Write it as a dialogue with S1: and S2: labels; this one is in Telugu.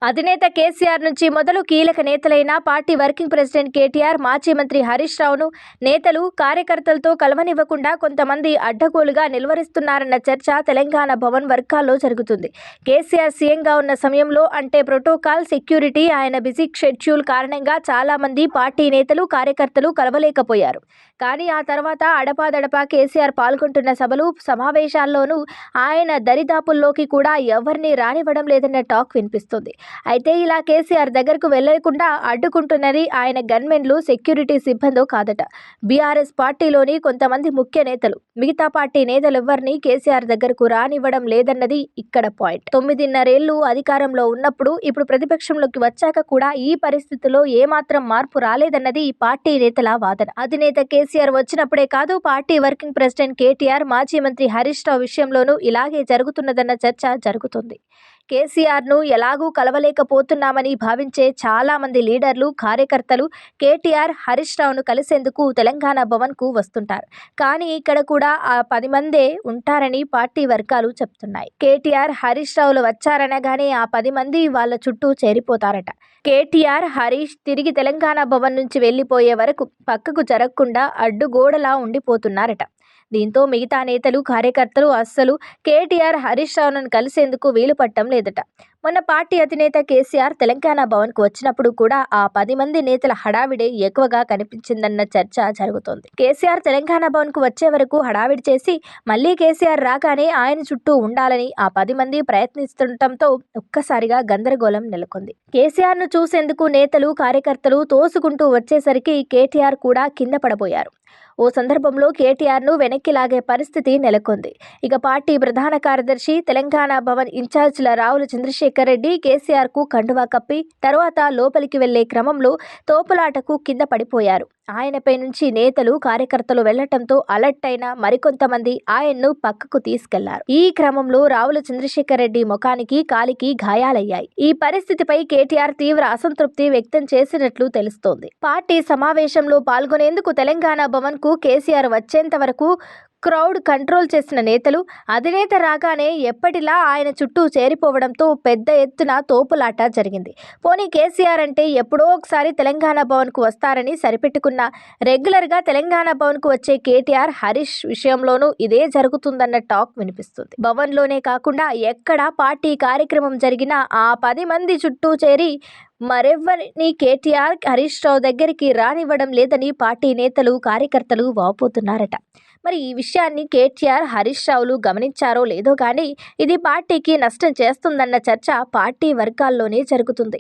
S1: అధినేత కేసీఆర్ నుంచి మొదలు కీలక నేతలైన పార్టీ వర్కింగ్ ప్రెసిడెంట్ కేటీఆర్, మాజీ మంత్రి హరీష్ రావును నేతలు కార్యకర్తలతో కలవనివ్వకుండా కొంతమంది అడ్డగోలుగా నిలువరిస్తున్నారన్న చర్చ తెలంగాణ భవన్ వర్గాల్లో జరుగుతుంది. కేసీఆర్ సీఎంగా ఉన్న సమయంలో అంటే ప్రోటోకాల్, సెక్యూరిటీ, ఆయన బిజీ షెడ్యూల్ కారణంగా చాలా మంది పార్టీ నేతలు, కార్యకర్తలు కలవలేకపోయారు. కానీ ఆ తర్వాత అడపాదడపా కేసీఆర్ పాల్గొంటున్న సభలు, సమావేశాల్లోనూ ఆయన దరిదాపుల్లోకి కూడా ఎవరిని రానివ్వడం లేదన్న టాక్ వినిపిస్తుంది. అయితే ఇలా కేసీఆర్ దగ్గరకు వెళ్లకుండా అడ్డుకుంటున్నది ఆయన గన్మెన్లు, సెక్యూరిటీ సిబ్బందో కాదట. బీఆర్ఎస్ పార్టీలోని కొంతమంది ముఖ్య నేతలు. మిగతా పార్టీ నేతలెవ్వరినీ కేసీఆర్ దగ్గరకు రానివ్వడం లేదన్నది ఇక్కడ పాయింట్. 9.5 ఏళ్లు అధికారంలో ఉన్నప్పుడు, ఇప్పుడు ప్రతిపక్షంలోకి వచ్చాక కూడా ఈ పరిస్థితిలో ఏమాత్రం మార్పు రాలేదన్నది పార్టీ నేతల వాదన. అధినేత కేసీఆర్ వచ్చినప్పుడే కాదు, పార్టీ వర్కింగ్ ప్రెసిడెంట్ కేటీఆర్, మాజీ మంత్రి హరీష్ రావు విషయంలోనూ ఇలాగే జరుగుతున్నదన్న చర్చ జరుగుతుంది. కేసీఆర్ను ఎలాగూ కలవలేకపోతున్నామని భావించే చాలా మంది లీడర్లు, కార్యకర్తలు కేటీఆర్, హరీష్ రావును కలిసేందుకు తెలంగాణ భవన్కు వస్తుంటారు. కానీ ఇక్కడ కూడా ఆ 10 మందే ఉంటారని పార్టీ వర్గాలు చెప్తున్నాయి. కేటీఆర్, హరీష్ రావులు వచ్చారనగానే ఆ 10 మంది వాళ్ళ చుట్టూ చేరిపోతారట. కేటీఆర్, హరీష్ తిరిగి తెలంగాణ భవన్ నుంచి వెళ్లిపోయే వరకు పక్కకు జరగకుండా అడ్డుగోడలా ఉండిపోతున్నారట. దీంతో మిగతా నేతలు, కార్యకర్తలు అస్సలు కేటీఆర్, హరీష్ రావును కలిసేందుకు వీలు పట్టం లేదట. మొన్న పార్టీ అధినేత కేసీఆర్ తెలంగాణ భవన్కు వచ్చినప్పుడు కూడా ఆ 10 మంది నేతల హడావిడే ఎక్కువగా కనిపించిందన్న చర్చ జరుగుతోంది. కేసీఆర్ తెలంగాణ భవన్కు వచ్చే వరకు హడావిడి చేసి మళ్లీ కేసీఆర్ రాగానే ఆయన చుట్టూ ఉండాలని ఆ 10 మంది ప్రయత్నిస్తుండటంతో ఒక్కసారిగా గందరగోళం నెలకొంది. కేసీఆర్ను చూసేందుకు నేతలు, కార్యకర్తలు తోసుకుంటూ వచ్చేసరికి కేటీఆర్ కూడా కింద పడబోయారు. ఓ సందర్భంలో కేటీఆర్ను వెనక్కి లాగే పరిస్థితి నెలకొంది. ఇక పార్టీ ప్రధాన కార్యదర్శి, తెలంగాణ భవన్ ఇన్ఛార్జిల రావుల చంద్రశేఖర్ రెడ్డి కేసీఆర్కు కండువా కప్పి తర్వాత లోపలికి వెళ్లే క్రమంలో తోపులాటకు కింద పడిపోయారు. ఆయనపై నుంచి నేతలు, కార్యకర్తలు వెళ్లటంతో అలర్ట్ అయిన మరికొంతమంది ఆయన్ను పక్కకు తీసుకెళ్లారు. ఈ క్రమంలో రావుల చంద్రశేఖర్ రెడ్డి ముఖానికి, కాలికి గాయాలయ్యాయి. ఈ పరిస్థితిపై కేటీఆర్ తీవ్ర అసంతృప్తి వ్యక్తం చేసినట్లు తెలుస్తోంది. పార్టీ సమావేశంలో పాల్గొనేందుకు తెలంగాణ భవన్కు కేసీఆర్ వచ్చేంత వరకు క్రౌడ్ కంట్రోల్ చేసిన నేతలు, అధినేత రాగానే ఎప్పటిలా ఆయన చుట్టూ చేరిపోవడంతో పెద్ద ఎత్తున తోపులాట జరిగింది. పోనీ కేసీఆర్ అంటే ఎప్పుడో ఒకసారి తెలంగాణ భవన్కు వస్తారని సరిపెట్టుకున్న రెగ్యులర్గా తెలంగాణ భవన్కు వచ్చే కేటీఆర్, హరీష్ విషయంలోనూ ఇదే జరుగుతుందన్న టాక్ వినిపిస్తుంది. భవన్లోనే కాకుండా ఎక్కడ పార్టీ కార్యక్రమం జరిగినా ఆ 10 మంది చుట్టూ చేరి మరెవ్వరిని కేటీఆర్, హరీష్ రావు దగ్గరికి రానివ్వడం లేదని పార్టీ నేతలు, కార్యకర్తలు వాపోతున్నారట. మరి ఈ విషయాన్ని కేటీఆర్, హరీష్ రావులు గమనించారో లేదో కానీ ఇది పార్టీకి నష్టం చేస్తుందన్న చర్చ పార్టీ వర్గాల్లోనే జరుగుతుంది.